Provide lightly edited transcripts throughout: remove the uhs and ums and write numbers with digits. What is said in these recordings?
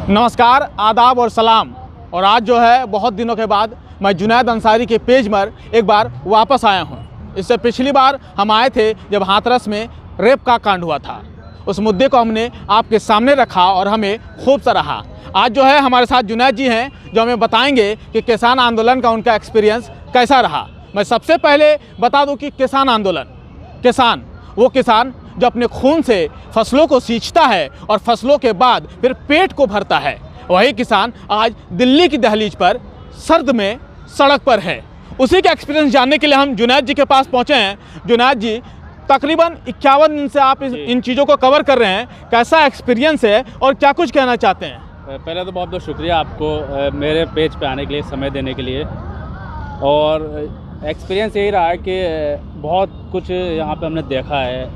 नमस्कार, आदाब और सलाम। और आज जो है बहुत दिनों के बाद मैं जुनैद अंसारी के पेज पर एक बार वापस आया हूँ। इससे पिछली बार हम आए थे जब हाथरस में रेप का कांड हुआ था। उस मुद्दे को हमने आपके सामने रखा और हमें खूब सराहा। आज जो है हमारे साथ जुनैद जी हैं जो हमें बताएंगे कि किसान आंदोलन का उनका एक्सपीरियंस कैसा रहा। मैं सबसे पहले बता दूं कि किसान आंदोलन, किसान वो किसान जो अपने खून से फसलों को सींचता है और फसलों के बाद फिर पेट को भरता है, वही किसान आज दिल्ली की दहलीज पर सर्द में सड़क पर है। उसी का एक्सपीरियंस जानने के लिए हम जुनैद जी के पास पहुंचे हैं। जुनैद जी, तकरीबन 51 दिन से आप इन चीज़ों को कवर कर रहे हैं, कैसा एक्सपीरियंस है और क्या कुछ कहना चाहते हैं? पहले तो बहुत बहुत शुक्रिया आपको मेरे पेज पे आने के लिए, समय देने के लिए। और एक्सपीरियंस यही रहा है कि बहुत कुछ यहाँ पे हमने देखा है।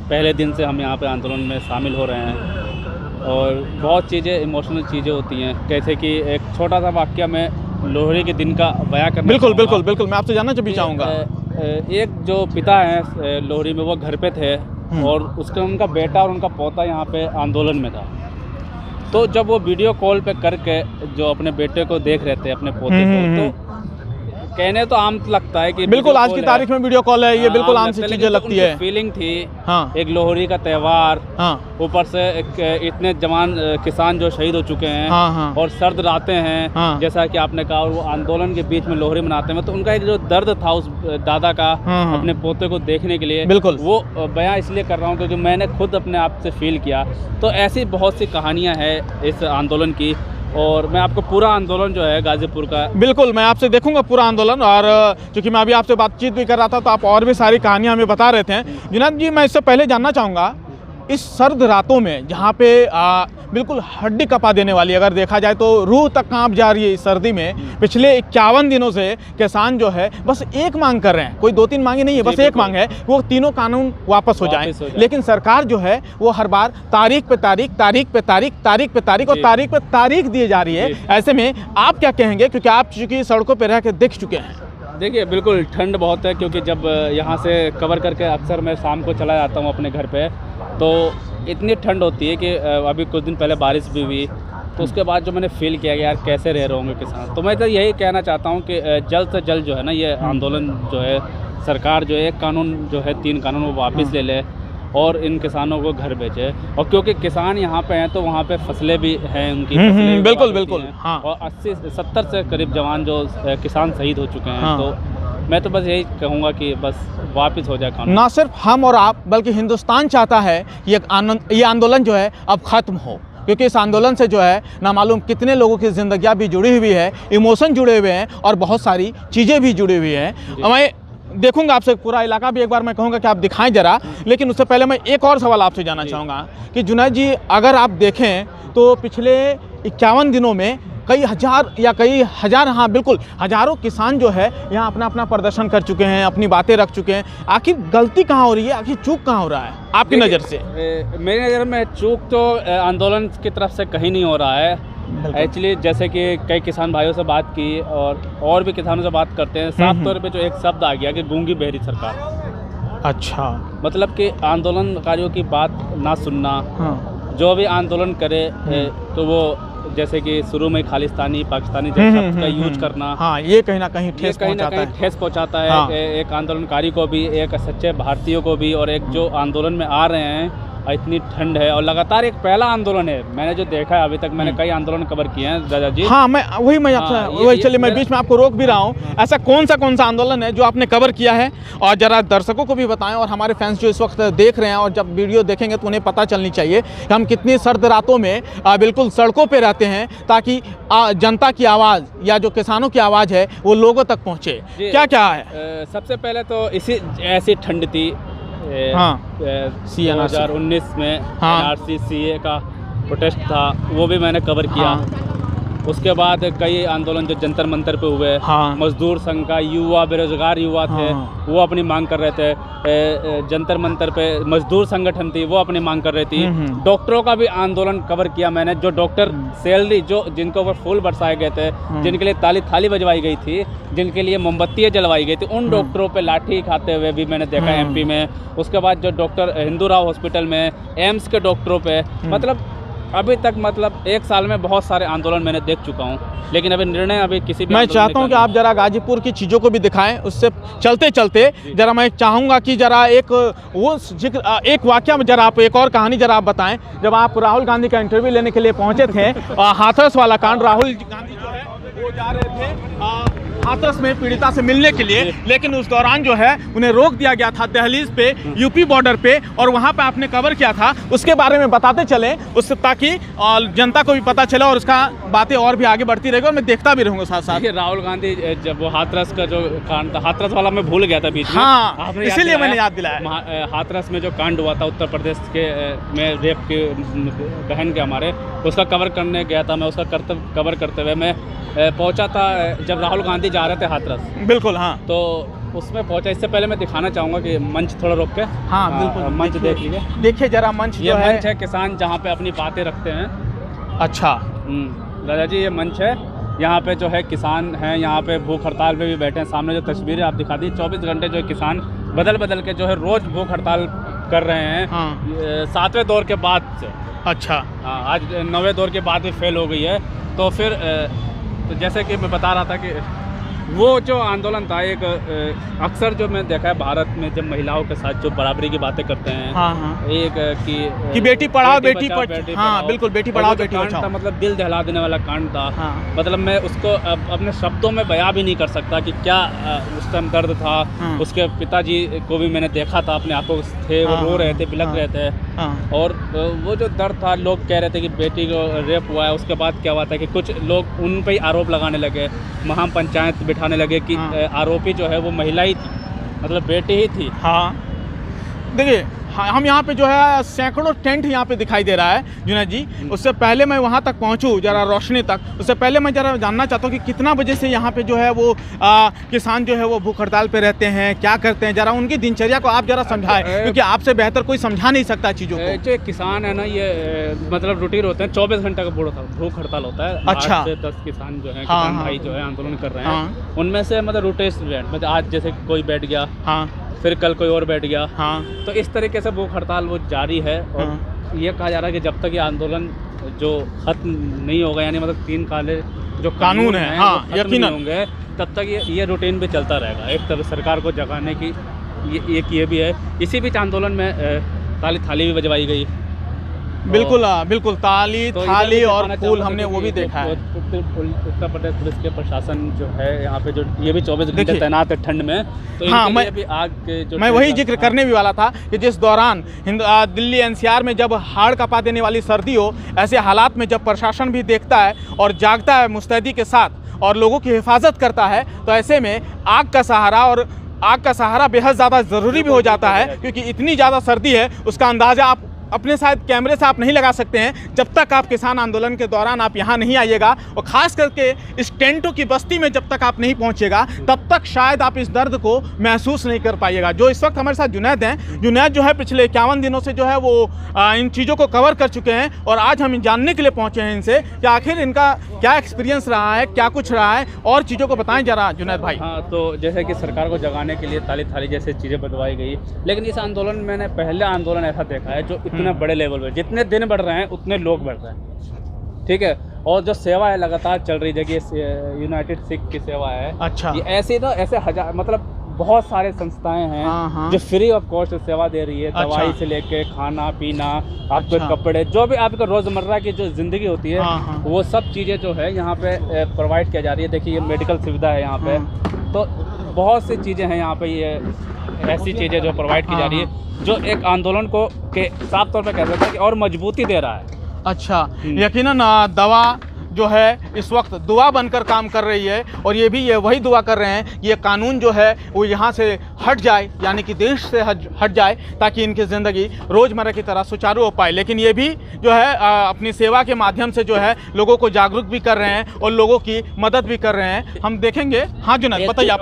पहले दिन से हम यहाँ पे आंदोलन में शामिल हो रहे हैं और बहुत चीज़ें, इमोशनल चीज़ें होती हैं। कैसे कि एक छोटा सा वाक़या में लोहड़ी के दिन का बयां करना। बिल्कुल मैं आपसे जानना भी चाहूँगा। एक जो पिता हैं लोहड़ी में, वो घर पे थे और उसका उनका बेटा और उनका पोता यहाँ पे आंदोलन में था। तो जब वो वीडियो कॉल पे करके जो अपने बेटे को देख रहे थे, अपने पोते को, तो कहने तो आम लगता है कि बिल्कुल आज की तारीख में वीडियो कॉल है, ये बिल्कुल आम सी चीजें लगती है। फीलिंग थी। हाँ। एक लोहड़ी का त्यौहार, हाँ। ऊपर से इतने जवान किसान जो शहीद हो चुके हैं। हाँ। और सर्द रातें हैं। हाँ। जैसा कि आपने कहा, वो आंदोलन के बीच में लोहड़ी मनाते हैं। तो उनका एक जो दर्द था उस दादा का, अपने पोते को देखने के लिए, बिल्कुल वो बयां इसलिए कर रहा हूँ क्योंकि मैंने खुद अपने आप से फील किया। तो ऐसी बहुत सी कहानियाँ हैं इस आंदोलन की, और मैं आपको पूरा आंदोलन जो है गाजीपुर का, बिल्कुल मैं आपसे देखूंगा पूरा आंदोलन। और चूंकि मैं अभी आपसे बातचीत भी कर रहा था तो आप और भी सारी कहानियां हमें बता रहे थे। जुनैद जी, मैं इससे पहले जानना चाहूँगा, इस सर्द रातों में जहाँ पे बिल्कुल हड्डी कपा देने वाली, अगर देखा जाए तो रूह तक कांप जा रही है इस सर्दी में, पिछले 51 दिनों से किसान जो है बस एक मांग कर रहे हैं। कोई 2-3 मांगे नहीं है, बस एक मांग है, वो तीनों कानून वापस हो जाएं। लेकिन सरकार जो है वो हर बार तारीख पे तारीख और तारीख पे तारीख दिए जा रही है। ऐसे में आप क्या कहेंगे, क्योंकि आप चूंकि सड़कों पर रह के देख चुके हैं? देखिए, बिल्कुल ठंड बहुत है, क्योंकि जब यहाँ से कवर करके अक्सर मैं शाम को चला जाता हूँ अपने घर पे, तो इतनी ठंड होती है कि अभी कुछ दिन पहले बारिश भी हुई। तो उसके बाद जो मैंने फील किया कि यार कैसे रह रहे होंगे किसान। तो मैं तो यही कहना चाहता हूँ कि जल्द से जल्द जो है ना, ये आंदोलन जो है, सरकार जो है एक कानून जो है, 3 कानून वो वापस ले ले और इन किसानों को घर भेजे। और क्योंकि किसान यहाँ पे हैं तो वहाँ पे फसलें भी हैं उनकी। बिल्कुल। हाँ। और 80-70 से करीब जवान जो किसान शहीद हो चुके हैं। हाँ। तो मैं तो बस यही कहूँगा कि बस वापस हो जाए कानून। ना सिर्फ हम और आप, बल्कि हिंदुस्तान चाहता है ये आंदोलन जो है अब ख़त्म हो, क्योंकि इस आंदोलन से जो है ना मालूम कितने लोगों की ज़िंदगियाँ भी जुड़ी हुई है, इमोशन जुड़े हुए हैं और बहुत सारी चीज़ें भी जुड़ी हुई हैं। मैं देखूंगा आपसे पूरा इलाका भी, एक बार मैं कहूँगा कि आप दिखाएं ज़रा। लेकिन उससे पहले मैं एक और सवाल आपसे जानना चाहूँगा कि जुनैद जी, अगर आप देखें तो पिछले 51 दिनों में कई हजार, हाँ बिल्कुल हजारों किसान जो है यहाँ अपना प्रदर्शन कर चुके हैं, अपनी बातें रख चुके हैं। आखिर गलती कहाँ हो रही है, आखिर चूक कहाँ हो रहा है आपकी नज़र से? मेरी नज़र में चूक तो आंदोलन की तरफ से कहीं नहीं हो रहा है। एक्चुअली जैसे कि कई किसान भाइयों से बात की और भी किसानों से बात करते हैं, साफ तौर पे जो एक शब्द आ गया कि गूंगी बहरी सरकार। अच्छा, मतलब कि आंदोलनकारियों की बात ना सुनना। हाँ। जो भी आंदोलन करे तो वो जैसे कि शुरू में खालिस्तानी, पाकिस्तानी शब्द का यूज करना। हाँ, ये कहीं ना कहीं ठेस पहुंचाता है। हाँ। एक आंदोलनकारी को भी, एक सच्चे भारतीयों को भी, और एक जो आंदोलन में आ रहे हैं। इतनी ठंड है और लगातार एक पहला आंदोलन है मैंने जो देखा है अभी तक। मैंने कई आंदोलन कवर किए हैं दादाजी। हाँ, मैं आपसे चलिए मैं बीच में आपको रोक भी रहा हूँ। ऐसा कौन सा आंदोलन है जो आपने कवर किया है, और जरा दर्शकों को भी बताएं, और हमारे फैंस जो इस वक्त देख रहे हैं और जब वीडियो देखेंगे तो उन्हें पता चलनी चाहिए कि हम कितनी सर्द रातों में बिल्कुल सड़कों पर रहते हैं, ताकि जनता की आवाज़ या जो किसानों की आवाज़ है वो लोगों तक पहुँचे। क्या क्या है? सबसे पहले तो ऐसी ठंड थी। हाँ। 2019 में NRC CA का प्रोटेस्ट था, वो भी मैंने कवर किया। हाँ। उसके बाद कई आंदोलन जो जंतर मंतर पे हुए। हाँ। मजदूर संघ का युवा, बेरोजगार युवा थे। हाँ। वो अपनी मांग कर रहे थे। जंतर मंतर पे मजदूर संगठन थी, वो अपनी मांग कर रही थी। डॉक्टरों का भी आंदोलन कवर किया मैंने, जो डॉक्टर सैलरी जिनको ऊपर फूल बरसाए गए थे, जिनके लिए ताली थाली बजवाई गई थी, जिनके लिए मोमबत्तियाँ जलवाई गई थी, उन डॉक्टरों पे लाठी खाते हुए भी मैंने देखा MP में। उसके बाद जो डॉक्टर हिंदू राव हॉस्पिटल में, एम्स के डॉक्टरों पे, मतलब अभी तक मतलब 1 साल में बहुत सारे आंदोलन मैंने देख चुका हूँ, लेकिन अभी निर्णय अभी किसी भी मैं चाहता हूँ कि आप जरा गाजीपुर की चीज़ों को भी दिखाएं। उससे चलते चलते जरा मैं चाहूँगा कि जरा एक वो जिक्र एक वाकया में जरा आप एक और कहानी जरा आप बताएं। जब आप राहुल गांधी का इंटरव्यू लेने के लिए पहुँचे थे, हाथरस वाला कांड, राहुल गांधी जो है वो जा रहे थे हाथरस में पीड़िता से मिलने के लिए, लेकिन उस दौरान जो है उन्हें रोक दिया गया था दहलीज पे, यूपी बॉर्डर पे, और वहाँ पे आपने कवर किया था। उसके बारे में बताते चले उससे, ताकि जनता को भी पता चले और उसका बातें और भी आगे बढ़ती रहेगी और मैं देखता भी रहूँगा साथ साथ। राहुल गांधी जब वो हाथरस का जो कांड था, हाथरस वाला मैं भूल गया था बीच में, हाँ, इसीलिए मैंने याद दिलाया। हाथरस में जो कांड हुआ था उत्तर प्रदेश के में रेप के बहन के हमारे, उसका कवर करने गया था मैं। उसका कवर करते हुए मैं पहुंचा था जब राहुल गांधी जा रहे थे हाथरस। बिल्कुल, हाँ। तो उसमें पहुंचा। इससे पहले मैं दिखाना चाहूँगा कि मंच थोड़ा रोक के, हाँ बिल्कुल, मंच देख लीजिए। देखिए जरा मंच, ये मंच है किसान जहाँ पे अपनी बातें रखते हैं। अच्छा दादा जी, ये मंच है, यहाँ पे जो है किसान हैं, यहाँ पे भूख हड़ताल पे भी बैठे हैं। सामने जो तस्वीरें आप दिखा दी, 24 घंटे जो किसान बदल बदल के जो है रोज़ भूख हड़ताल कर रहे हैं। हाँ। 7वें दौर के बाद से। अच्छा, हाँ, आज 9वें दौर के बाद भी फेल हो गई है। तो फिर तो जैसे कि मैं बता रहा था कि वो जो आंदोलन था, एक अक्सर जो मैं देखा है भारत में, जब महिलाओं के साथ जो बराबरी की बातें करते हैं, हाँ हाँ, एक कि बेटी पढ़ाओ बेटी पढ़ाओ, हाँ बिल्कुल, बेटी पढ़ाओ बेटी बचाओ, मतलब दिल दहला देने वाला कांड था। हाँ। मतलब मैं उसको अपने शब्दों में बयां भी नहीं कर सकता कि क्या उस टाइम दर्द था। हाँ। उसके पिताजी को भी मैंने देखा था, अपने आंखों थे, वो रो रहे थे, बिलख रहे थे। हाँ। और वो जो दर्द था, लोग कह रहे थे कि बेटी को रेप हुआ है। उसके बाद क्या हुआ था कि कुछ लोग उन पर ही आरोप लगाने लगे, महापंचायत बिठाने लगे कि आरोपी जो है वो महिला ही थी, मतलब बेटी ही थी। हाँ, देखिए हम यहाँ पे जो है सैकड़ों टेंट यहाँ पे दिखाई दे रहा है जुनैद जी। उससे पहले मैं वहाँ तक पहुँचूँ जरा रोशनी तक, उससे पहले मैं जरा जानना चाहता हूँ कि कितना बजे से यहाँ पे जो है वो किसान जो है वो भूख हड़ताल पे रहते हैं, क्या करते हैं, जरा उनकी दिनचर्या को आप जरा समझाएं, क्योंकि आपसे बेहतर कोई समझा नहीं सकता चीज़ों को। जो किसान है ना, ये मतलब रूटीन होते हैं, 24 घंटे का भूख हड़ताल होता है। अच्छा। 8 से 10 किसान जो है, किसान भाई जो है आंदोलन कर रहे हैं। उनमें से मतलब रोटेशन, मतलब आज जैसे कोई बैठ गया, फिर कल कोई और बैठ गया। हाँ। तो इस तरीके से भूख हड़ताल वो जारी है। और ये कहा जा रहा है कि जब तक ये आंदोलन जो खत्म नहीं होगा, यानी मतलब 3 काले जो कानून है, हाँ, यकीनन होंगे, तब तक ये रूटीन भी चलता रहेगा। एक तरफ सरकार को जगाने की ये भी है। इसी बीच आंदोलन में ताली थाली भी बजवाई गई। बिल्कुल बिल्कुल, ताली तो थाली और फूल हमने वो भी देखा है। उत्तर प्रदेश पुलिस के प्रशासन जो है यहाँ पे, जो ये भी 24 घंटे तैनात है ठंड में। तो हाँ, मैं वही जिक्र करने भी वाला था कि जिस दौरान दिल्ली एनसीआर में जब हाड़ कपा देने वाली सर्दी हो, ऐसे हालात में जब प्रशासन भी देखता है और जागता है मुस्तैदी के साथ और लोगों की हिफाजत करता है, तो ऐसे में आग का सहारा बेहद ज़्यादा ज़रूरी भी हो जाता है, क्योंकि इतनी ज़्यादा सर्दी है। उसका अंदाज़ा आप अपने शायद कैमरे से आप नहीं लगा सकते हैं जब तक आप किसान आंदोलन के दौरान आप यहाँ नहीं आइएगा, और ख़ास करके इस टेंटों की बस्ती में जब तक आप नहीं पहुँचेगा, तब तक शायद आप इस दर्द को महसूस नहीं कर पाइएगा। जो इस वक्त हमारे साथ जुनैद हैं, जुनैद जो है पिछले 51 दिनों से जो है वो इन चीज़ों को कवर कर चुके हैं, और आज हम जानने के लिए पहुँचे हैं इनसे कि आखिर इनका क्या एक्सपीरियंस रहा है, क्या कुछ रहा है, और चीज़ों को बताएं जरा जुनैद भाई। हाँ, तो जैसे कि सरकार को जगाने के लिए ताली थाली जैसे चीज़ें बदलवाई गई, लेकिन इस आंदोलन में मैंने पहले आंदोलन ऐसा देखा है जो इतना बड़े लेवल पे, जितने दिन बढ़ रहे हैं उतने लोग बढ़ रहे हैं, ठीक है। और जो सेवा है लगातार चल रही, जगह यूनाइटेड सिख की सेवा है। अच्छा। ये ऐसे हजार, मतलब बहुत सारे संस्थाएं हैं जो फ्री ऑफ कॉस्ट सेवा दे रही है। दवाई से लेके खाना पीना, आपके कपड़े, जो भी आपका रोज़मर्रा की जो ज़िंदगी होती है, वो सब चीज़ें जो है यहाँ पे प्रोवाइड किया जा रही है। देखिए ये मेडिकल सुविधा है यहाँ पे, तो बहुत सी चीज़ें हैं यहाँ पे, ये ऐसी चीज़ें जो प्रोवाइड की जा रही है, जो एक आंदोलन को के साफ तौर पर कह सकते हैं कि और मजबूती दे रहा है। अच्छा, यकीनन दवा जो है इस वक्त दुआ बनकर काम कर रही है, और ये भी वही दुआ कर रहे हैं ये कानून जो है वो यहाँ से हट जाए, यानी कि देश से हट जाए, ताकि इनकी ज़िंदगी रोज़मर्रा की तरह सुचारू हो पाए। लेकिन ये भी जो है अपनी सेवा के माध्यम से जो है लोगों को जागरूक भी कर रहे हैं और लोगों की मदद भी कर रहे हैं। हम देखेंगे। हाँ जुनैद, बताइए आप।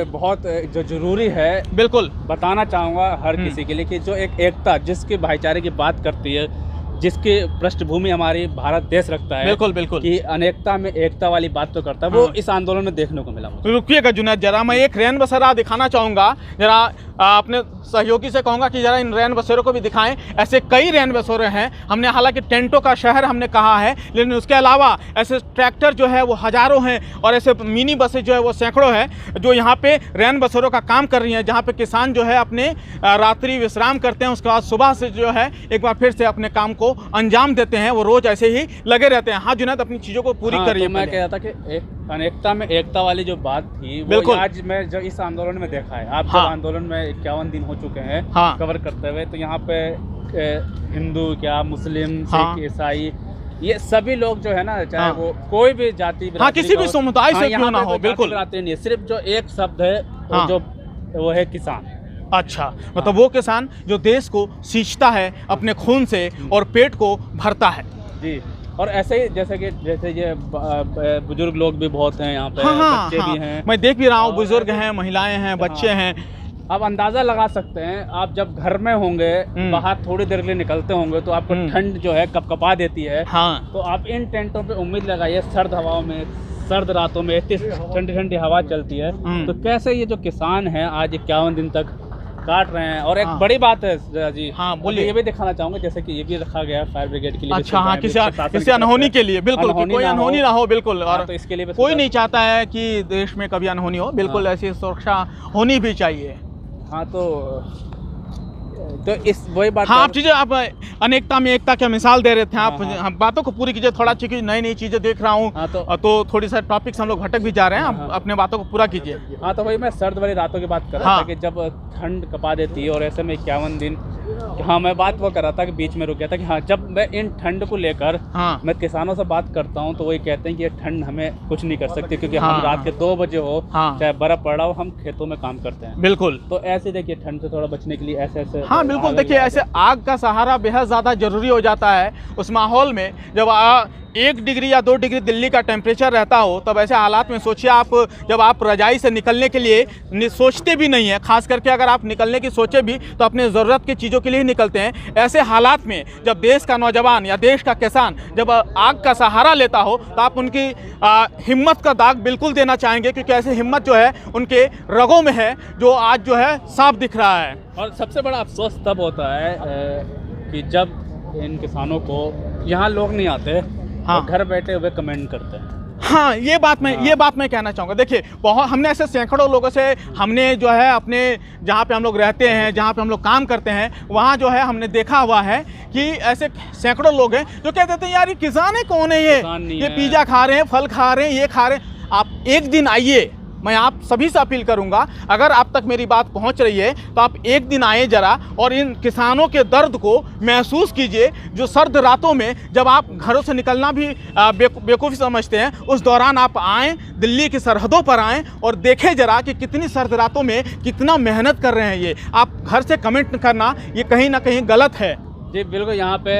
बहुत जो ज़रूरी है, बिल्कुल बताना चाहूँगा हर किसी के लिए, कि जो एक एकता, जिसकी भाईचारे की बात करती है, जिसकी पृष्ठभूमि हमारी भारत देश रखता है, बिल्कुल बिल्कुल, कि अनेकता में एकता वाली बात तो करता है, वो इस आंदोलन में देखने को मिला। रुकिएगा जुनैद, जरा मैं एक रैन बसेरा दिखाना चाहूँगा, जरा अपने सहयोगी से कहूँगा कि जरा इन रैन बसेरों को भी दिखाएं। ऐसे कई रैन बसेरे हैं, हमने हालांकि टेंटों का शहर हमने कहा है, लेकिन उसके अलावा ऐसे ट्रैक्टर जो है वो हज़ारों हैं और ऐसे मिनी बसें जो है वो सैकड़ों हैं जो यहाँ पे रैन बसेरों का काम कर रही हैं, जहाँ पे किसान जो है अपने रात्रि विश्राम करते हैं, उसके बाद सुबह से जो है एक बार फिर से अपने काम को अंजाम देते हैं। वो रोज़ ऐसे ही लगे रहते हैं। हाँ जुनैद, अपनी चीज़ों को पूरी करिए। तो मैं कह रहा था कि अनेकता में एकता वाली जो बात थी, वो आज मैं जो इस आंदोलन में देखा है। आप जब आंदोलन में 51 दिन हो चुके हैं कवर करते हुए, तो यहाँ पे हिंदू क्या, मुस्लिम, सिख, ईसाई, ये सभी लोग जो है ना, चाहे वो कोई भी जाति, किसी भी समुदाय से क्यों ना हो, बिल्कुल नहीं, सिर्फ जो एक शब्द है वो है किसान। अच्छा, मतलब वो किसान जो देश को सींचता है अपने खून से और पेट को भरता है। जी, और ऐसे ही जैसे ये बुजुर्ग लोग भी बहुत हैं यहाँ पे, बच्चे भी हैं, मैं देख भी रहा हूँ, बुजुर्ग हैं, महिलाएं हैं, बच्चे हैं। आप अंदाज़ा लगा सकते हैं, आप जब घर में होंगे, बाहर थोड़ी देर के लिए निकलते होंगे, तो आपको ठंड जो है कपकपा देती है। तो आप इन टेंटों पे उम्मीद लगाइए, सर्द हवाओं में, सर्द रातों में इतनी ठंडी ठंडी हवा चलती है, तो कैसे ये जो किसान हैं आज 51 दिन तक काट रहे हैं। और एक बड़ी बात है जी, हाँ बोलिए, ये भी दिखाना चाहूंगा, जैसे कि ये भी रखा गया फायर ब्रिगेड के लिए। अच्छा, हाँ, किसी अनहोनी के लिए, बिल्कुल, कोई अनहोनी ना हो, बिल्कुल। और तो इसके लिए कोई नहीं चाहता है कि देश में कभी अनहोनी हो, बिल्कुल ऐसी सुरक्षा होनी भी चाहिए। हाँ, तो इस वही बात। हाँ, आप चीज़ें, आप अनेकता में एकता क्या मिसाल दे रहे थे आप। हम बातों को पूरी कीजिए थोड़ा, क्योंकि नई नई चीज़ें देख रहा हूँ। तो थोड़ी सा टॉपिक्स हम लोग भटक भी जा रहे हैं। आप अपने बातों को पूरा कीजिए। हाँ, तो वही मैं सर्द वाली रातों की बात कर रहा था कि जब ठंड कपा देती है, और ऐसे में 51 दिन। हाँ, मैं बात वो कर रहा था कि बीच में रुक गया था कि हाँ, जब मैं इन ठंड को लेकर मैं किसानों से बात करता हूँ, तो वही कहते हैं कि ये ठंड हमें कुछ नहीं कर सकती, क्योंकि हम रात के 2 बजे हो, चाहे बर्फ पड़ रहा हो, हम खेतों में काम करते हैं। बिल्कुल। तो ऐसे देखिए, ठंड से थोड़ा बचने के लिए ऐसे हाँ बिल्कुल, देखिए ऐसे आग का सहारा बेहद ज़्यादा जरूरी हो जाता है। उस माहौल में जब 1 डिग्री या 2 डिग्री दिल्ली का टेम्परेचर रहता हो, तब ऐसे हालात में सोचिए आप, जब आप रजाई से निकलने के लिए सोचते भी नहीं हैं, खास करके अगर आप निकलने की सोचे भी तो अपने ज़रूरत की चीज़ों के लिए ही निकलते हैं। ऐसे हालात में जब देश का नौजवान या देश का किसान जब आग का सहारा लेता हो, तो आप उनकी हिम्मत का दाग बिल्कुल देना चाहेंगे, क्योंकि ऐसी हिम्मत जो है उनके रगों में है, जो आज जो है साफ दिख रहा है। और सबसे बड़ा अफसोस तब होता है कि जब इन किसानों को यहाँ लोग नहीं आते, घर बैठे हुए कमेंट करते हैं। हाँ, ये बात मैं कहना चाहूँगा। देखिए, बहुत हमने ऐसे सैकड़ों लोगों से, हमने जो है अपने जहाँ पे हम लोग रहते हैं, जहाँ पे हम लोग काम करते हैं, वहाँ जो है हमने देखा हुआ है कि ऐसे सैकड़ों लोग हैं जो कहते हैं यार ये किसान है, कौन है ये पिज़्ज़ा खा रहे हैं, फल खा रहे हैं, ये खा रहे हैं। आप एक दिन आइए, मैं आप सभी से अपील करूंगा, अगर आप तक मेरी बात पहुंच रही है तो आप एक दिन आए जरा और इन किसानों के दर्द को महसूस कीजिए, जो सर्द रातों में जब आप घरों से निकलना भी बेवकूफ़ी समझते हैं, उस दौरान आप आएँ, दिल्ली की सरहदों पर आएँ और देखें जरा कि कितनी सर्द रातों में कितना मेहनत कर रहे हैं ये। आप घर से कमेंट करना ये कहीं ना कहीं गलत है। जी बिल्कुल, यहाँ पे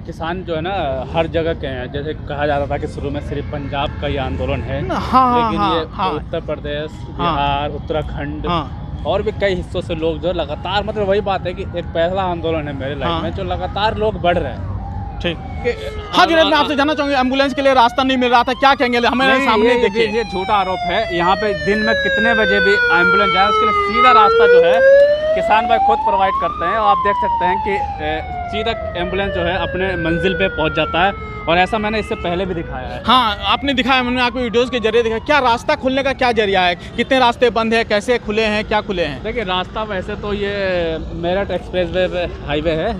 किसान जो है ना हर जगह के हैं। जैसे कहा जाता था कि शुरू में सिर्फ पंजाब का ये आंदोलन है, लेकिन ये उत्तर प्रदेश, बिहार, उत्तराखंड और भी कई हिस्सों से लोग जो लगातार, मतलब वही बात है कि एक पहला आंदोलन है मेरे लाइफ में जो लगातार लोग बढ़ रहे हैं। ठीक। हाँ जुनैद, मैं आपसे जानना चाहूँगी, एम्बुलेंस के लिए रास्ता नहीं मिल रहा था, क्या कहेंगे? हमें सामने देखिए, ये झूठा आरोप है। यहाँ पे दिन में कितने बजे भी एम्बुलेंस जाए, उसके लिए सीधा रास्ता जो है किसान भाई खुद प्रोवाइड करते हैं। और आप देख सकते हैं कि सीधा एम्बुलेंस जो है अपने मंजिल पे पहुंच जाता है, और ऐसा मैंने इससे पहले भी दिखाया है। हाँ, आपने दिखाया, मैंने आपको वीडियोस के जरिए दिखाया। क्या रास्ता खुलने का क्या जरिया है? कितने रास्ते बंद है, कैसे खुले हैं, क्या खुले हैं? देखिए, रास्ता वैसे तो ये मेरठ एक्सप्रेस हाईवे है,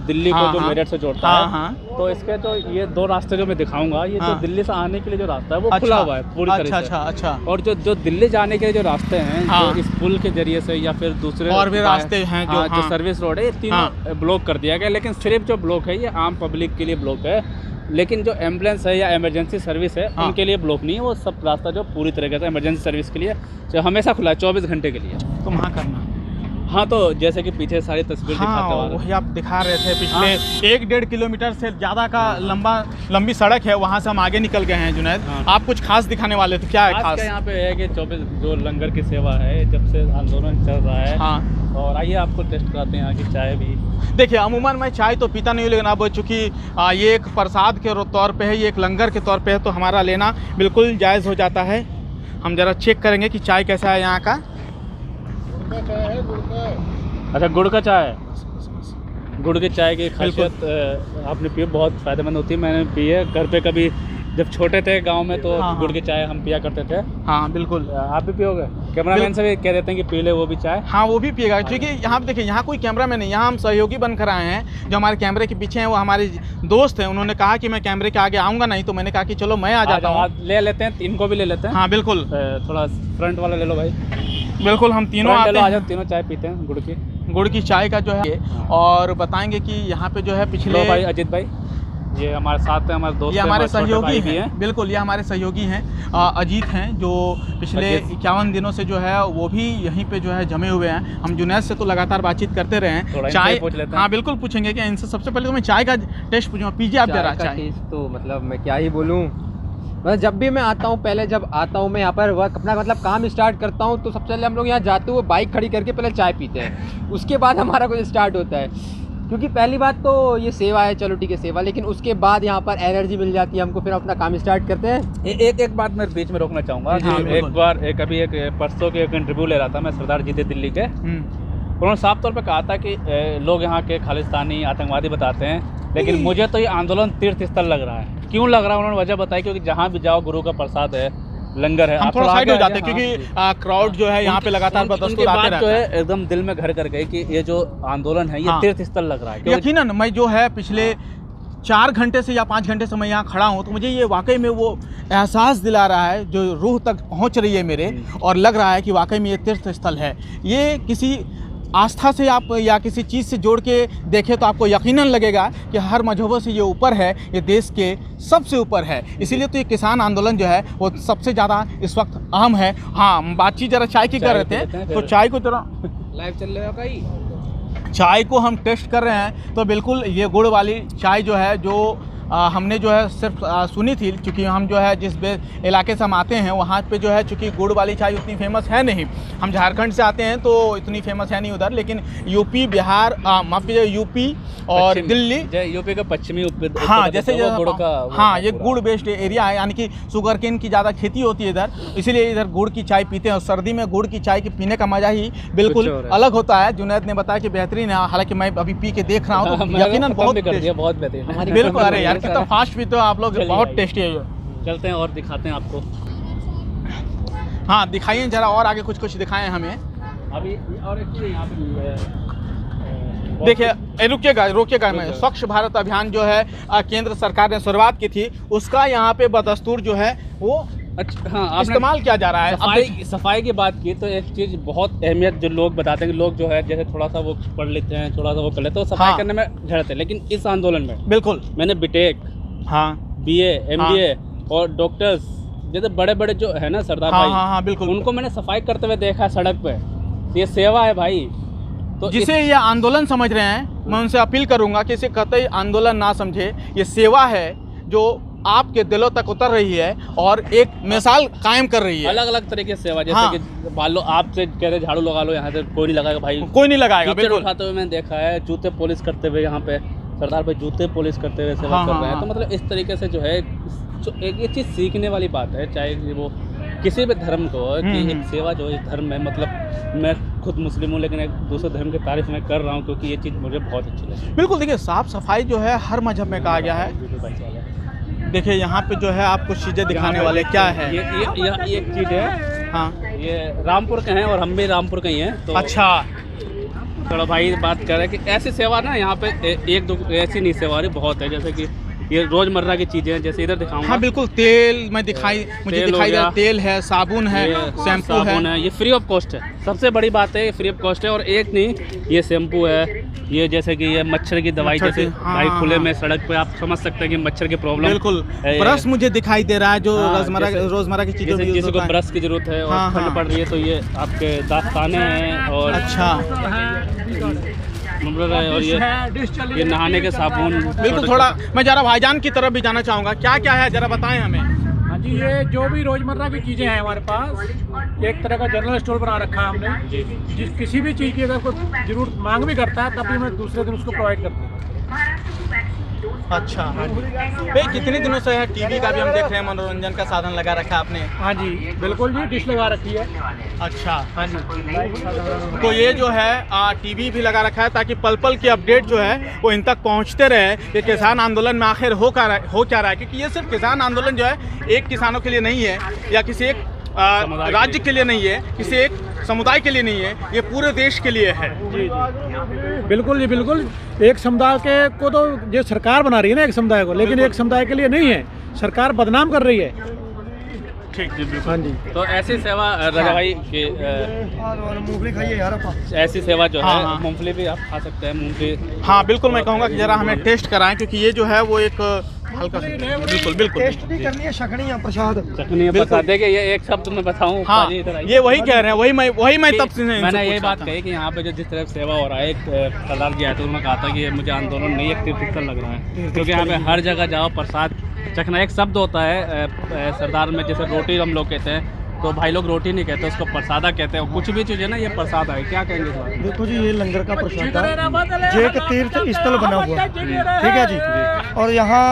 दिल्ली को जो मेरठ से जोड़ता है। तो इसके तो ये 2 रास्ते जो मैं दिखाऊंगा, ये जो दिल्ली से आने के लिए जो रास्ता है वो खुला हुआ है पूरी तरह से। अच्छा। और जो दिल्ली जाने के लिए जो रास्ते हैं, जो इस पुल के जरिए से या फिर दूसरे और भी रास्ते हैं जो सर्विस रोड है, ये तीनों ब्लॉक कर दिया गया। लेकिन सिर्फ जो ब्लॉक है ये आम पब्लिक के लिए ब्लॉक है, लेकिन जो एम्बुलेंस है या इमरजेंसी सर्विस है उनके लिए ब्लॉक नहीं है। वो सब रास्ता जो पूरी तरीके से इमरजेंसी सर्विस के लिए जो हमेशा खुला है 24 घंटे के लिए। तो वहाँ करना। हाँ, तो जैसे कि पीछे सारी तस्वीर दिखाते हो, वही आप दिखा रहे थे। पिछले 1-1.5 किलोमीटर से ज़्यादा का लंबी सड़क है, वहाँ से हम आगे निकल गए हैं जुनैद। आप कुछ खास दिखाने वाले थे, क्या है खास? यहाँ पे है कि 24 जो लंगर की सेवा है, जब से आंदोलन चल रहा है। हाँ, और आइए आपको टेस्ट कराते हैं यहाँ की चाय भी। देखिए, अमूमन मैं चाय तो पीता नहीं हूँ, लेकिन अब चूँकि ये एक प्रसाद के तौर पे है, ये एक लंगर के तौर पे है, तो हमारा लेना बिल्कुल जायज़ हो जाता है। हम ज़रा चेक करेंगे कि चाय कैसा है यहाँ का। अच्छा, गुड़ का चाय है। गुड़ की चाय की खासियत आपने पी, बहुत फ़ायदेमंद होती है। मैंने पी है घर पे, कभी जब छोटे थे गांव में तो गुड़ की चाय हम पिया करते थे। हाँ बिल्कुल, आप भी पियोगे? कैमरामैन से भी कह देते हैं कि पी ले, वो भी चाय। हाँ, वो भी पिएगा, क्योंकि यहाँ पे देखिए, यहाँ कोई कैमरामैन नहीं, यहाँ हम सहयोगी बनकर आए हैं। जो हमारे कैमरे के पीछे हैं वो हमारे दोस्त हैं। उन्होंने कहा कि मैं कैमरे के आगे आऊँगा नहीं, तो मैंने कहा कि चलो मैं आ जाता हूँ। ले लेते हैं, इनको भी ले लेते हैं। हाँ बिल्कुल, थोड़ा फ्रंट वाला ले लो भाई। बिल्कुल, हम तीनों आते हैं, तीनों चाय पीते हैं गुड़ की चाय का जो है। और बताएंगे कि यहाँ पे जो है पिछले भाई अजीत भाई, ये हमारे साथ है, हमारे दोस्त, ये हमारे सहयोगी हैं। बिल्कुल, ये हमारे सहयोगी हैं, अजीत हैं, जो पिछले 51 दिनों से जो है वो भी यहीं पे जो है जमे हुए हैं। हम जुनैद से तो लगातार बातचीत करते रहे हैं। चाय पूछ लेते हैं। हाँ बिल्कुल, पूछेंगे कि इनसे। सबसे पहले तो मैं चाय का टेस्ट पूछूंगा, पीजिए आप जरा चाय। तो मतलब मैं क्या ही बोलूँ, मतलब जब भी मैं आता हूँ, पहले जब आता हूँ मैं यहाँ पर वर्क अपना मतलब काम स्टार्ट करता हूँ, तो सबसे पहले हम लोग यहाँ जाते हुए बाइक खड़ी करके पहले चाय पीते हैं, उसके बाद हमारा कुछ स्टार्ट होता है। क्योंकि पहली बात तो ये सेवा है, चलो ठीक है सेवा, लेकिन उसके बाद यहाँ पर एनर्जी मिल जाती है हमको, फिर अपना काम स्टार्ट करते हैं। एक बात मैं बीच में रोकना चाहूँगा। एक बार अभी एक परसों के एक इंटरव्यू ले रहा था मैं सरदार जी दिल्ली के। उन्होंने साफ तौर पे कहा था कि लोग यहाँ के खालिस्तानी आतंकवादी बताते हैं, लेकिन मुझे तो ये आंदोलन तीर्थ स्थल लग रहा है। क्यों लग रहा है, उन्होंने वजह बताई, क्योंकि जहाँ भी जाओ गुरु का प्रसाद है, लंगर है। हम थोड़ा साइड हो जाते हैं, क्योंकि क्राउड जो है यहाँ पे लगातार बदस्तूर आते रहता है। एकदम दिल में घर कर गई कि ये जो आंदोलन है, ये तीर्थ स्थल लग रहा है। यकीनन मैं जो है पिछले 4 घंटे से या 5 घंटे से मैं यहाँ खड़ा हूँ, तो मुझे ये वाकई में वो एहसास दिला रहा है जो रूह तक पहुँच रही है मेरे, और लग रहा है कि वाकई में ये तीर्थ स्थल है। ये किसी आस्था से आप या किसी चीज़ से जोड़ के देखें तो आपको यकीनन लगेगा कि हर मजहबों से ये ऊपर है, ये देश के सबसे ऊपर है। इसीलिए तो ये किसान आंदोलन जो है वो सबसे ज़्यादा इस वक्त अहम है। हाँ, हम बातचीत ज़रा चाय की कर रहे थे, तो चाय को ज़रा लाइव चल रहा है, चाय को हम टेस्ट कर रहे हैं। तो बिल्कुल ये गुड़ वाली चाय जो है, जो हमने जो है सिर्फ सुनी थी, क्योंकि हम जो है जिस इलाके से हम आते हैं वहाँ पे जो है चूँकि गुड़ वाली चाय उतनी फेमस है नहीं। हम झारखंड से आते हैं तो इतनी फेमस है नहीं उधर, लेकिन यूपी, बिहार, माफ़ कीजिए, यूपी और दिल्ली, यूपी का पश्चिमी, हाँ जैसे गुड़ का, हाँ ये गुड़ बेस्ड एरिया है, यानी कि शुगर केन की ज़्यादा खेती होती है इधर, इसीलिए इधर गुड़ की चाय पीते हैं। और सर्दी में गुड़ की चाय के पीने का मज़ा ही बिल्कुल अलग होता है। जुनैद ने बताया कि बेहतरीन है, हालांकि मैं अभी पी के देख रहा हूँ, तो यकीनन बहुत बेहतरीन। बिल्कुल, अरे यार कितना फास्ट भी तो आप लोग, बहुत टेस्टी है। चलते हैं और दिखाते हैं आपको। हाँ दिखाइए जरा, और आगे कुछ दिखाएं हमें अभी। और एक चीज़ यहाँ पे देखिए, रोकिएगा मैं। स्वच्छ भारत अभियान जो है केंद्र सरकार ने शुरुआत की थी, उसका यहाँ पे बदस्तूर जो है वो हाँ इस्तेमाल किया जा रहा है। सफाई की बात की तो एक चीज़ बहुत अहमियत जो लोग बताते हैं कि लोग जो है जैसे थोड़ा सा वो पढ़ लेते हैं, थोड़ा सा वो कर लेते हैं, तो सफाई करने में झड़ते हैं। लेकिन इस आंदोलन में बिल्कुल मैंने बीटेक, हाँ BA, MBA और डॉक्टर्स जैसे बड़े बड़े जो है ना सरदार भाई, हाँ बिल्कुल, उनको मैंने सफाई करते हुए देखा सड़क पे। ये सेवा है भाई। तो जिसे ये आंदोलन समझ रहे हैं, मैं उनसे अपील करूंगा कि इसे कतई आंदोलन ना समझे। ये सेवा है जो आपके दिलों तक उतर रही है और एक मिसाल कायम कर रही है। अलग अलग तरीके से सेवा, जैसे कि मान लो आपसे कह रहे झाड़ू लगा लो, यहाँ से कोई नहीं लगाएगा भाई, कोई नहीं लगाएगा। बिल्कुल उठाते हुए मैंने देखा है, जूते पॉलिश करते हुए यहाँ पे सरदार भाई जूते पॉलिश करते हुए सेवा कर रहे हैं। तो मतलब इस तरीके से जो है एक ये चीज़ सीखने वाली बात है, चाहे वो किसी भी धर्म को, कि एक सेवा जो इस धर्म में, मतलब मैं खुद मुस्लिम हूँ लेकिन एक दूसरे धर्म की तारीफ मैं कर रहा हूँ क्योंकि ये चीज़ मुझे बहुत अच्छी लगी। बिल्कुल, देखिए साफ सफाई जो है हर मजहब में कहा गया है। देखिए यहाँ पे जो है आपको चीज़ें दिखाने वाले क्या है, ये एक चीज़ है। हाँ, ये रामपुर के हैं और हम भी रामपुर के ही हैं। तो अच्छा, थोड़ा भाई बात कर रहे हैं कि ऐसी सेवा ना यहाँ पे एक दो ऐसी नहीं सेवा रही, बहुत है। जैसे कि ये रोजमर्रा की चीजें हैं, जैसे इधर दिखाऊंगा। हाँ बिल्कुल, तेल मुझे दिखाई दे रहा है, तेल है, साबुन है, शैम्पू है। ये फ्री ऑफ कॉस्ट है, सबसे बड़ी बात है, ये फ्री ऑफ कॉस्ट है। और एक नहीं, ये शैम्पू है, ये जैसे कि ये मच्छर की दवाई, मच्छर जैसे की, हाँ, भाई खुले हाँ। में सड़क पे आप समझ सकते हैं कि मच्छर की प्रॉब्लम। बिल्कुल ब्रश मुझे दिखाई दे रहा है जो हाँ, रोजमर्रा की चीजों में यूज किसी को होता है। ब्रश की जरूरत है और हाँ, ठंड हाँ। पड़ रही है तो ये आपके दास्ताने हैं और अच्छा और ये नहाने के साबुन। बिल्कुल। थोड़ा मैं जरा भाईजान की तरफ भी जाना चाहूँगा, क्या क्या है जरा बताएं हमें। हाँ जी, ये जो भी रोजमर्रा की चीज़ें हैं हमारे पास, एक तरह का जनरल स्टोर बना रखा है हमने। जिस किसी भी चीज़ की अगर कोई जरूरत मांग भी करता है तब भी मैं दूसरे दिन उसको प्रोवाइड करता हूँ। अच्छा भाई, कितने दिनों से है टीवी का भी हम देख रहे हैं मनोरंजन का साधन लगा रखा है आपने। हाँ जी बिल्कुल जी, डिश लगा रखी है। अच्छा हाँ जी, तो ये जो है टीवी भी लगा रखा है ताकि पल पल की अपडेट जो है वो इन तक पहुंचते रहे कि किसान आंदोलन में आखिर हो क्या रहा है, क्योंकि ये सिर्फ किसान आंदोलन जो है एक किसानों के लिए नहीं है या किसी एक राज्य के लिए नहीं है, किसी एक समुदाय के लिए नहीं है, ये पूरे देश के लिए है। बिल्कुल जी बिल्कुल। एक समुदाय के को तो ये सरकार बना रही है ना एक समुदाय को, लेकिन एक समुदाय के लिए नहीं है, सरकार बदनाम कर रही है। ठीक जी बिल्कुल। हाँ जी, तो ऐसी सेवा राजा भाई की मूंगफली खाइए यार। ऐसी सेवा जो हाँ, है हाँ। मूंगफली भी आप खा सकते हैं। मूंगफली, हाँ बिल्कुल, मैं कहूँगा कि जरा हमें टेस्ट कराएं क्योंकि ये जो है वो एक हल्का सा बिल्कुल बिल्कुल टेस्ट नहीं करनी है, छकनी है प्रसाद। चटनी बता दे कि ये एक शब्द मैं बताऊं। हाँ पाजी इधर आइए। ये वही कह रहे हैं, वही मैं तब से मैंने यही बात कही कि यहाँ पे जो जिस तरह से सेवा हो रहा है, एक सरदार जी आए थे, उन्होंने कहा था कि ये मुझे आंदोलन नहीं एक तीर्थस्थल लग रहा है, क्योंकि यहाँ पे हर जगह जाओ प्रसाद चखना। एक शब्द होता है सरदार में, जैसे रोटी हम लोग कहते हैं, तो भाई लोग रोटी नहीं कहते, उसको प्रसादा कहते हैं। कुछ भी चीज़ है ना, ये प्रसाद है। क्या कहेंगे इस बारे में? देखो जी, ये लंगर का प्रसाद है, ये एक तीर्थ स्थल बना हुआ है, ठीक है जी। और यहाँ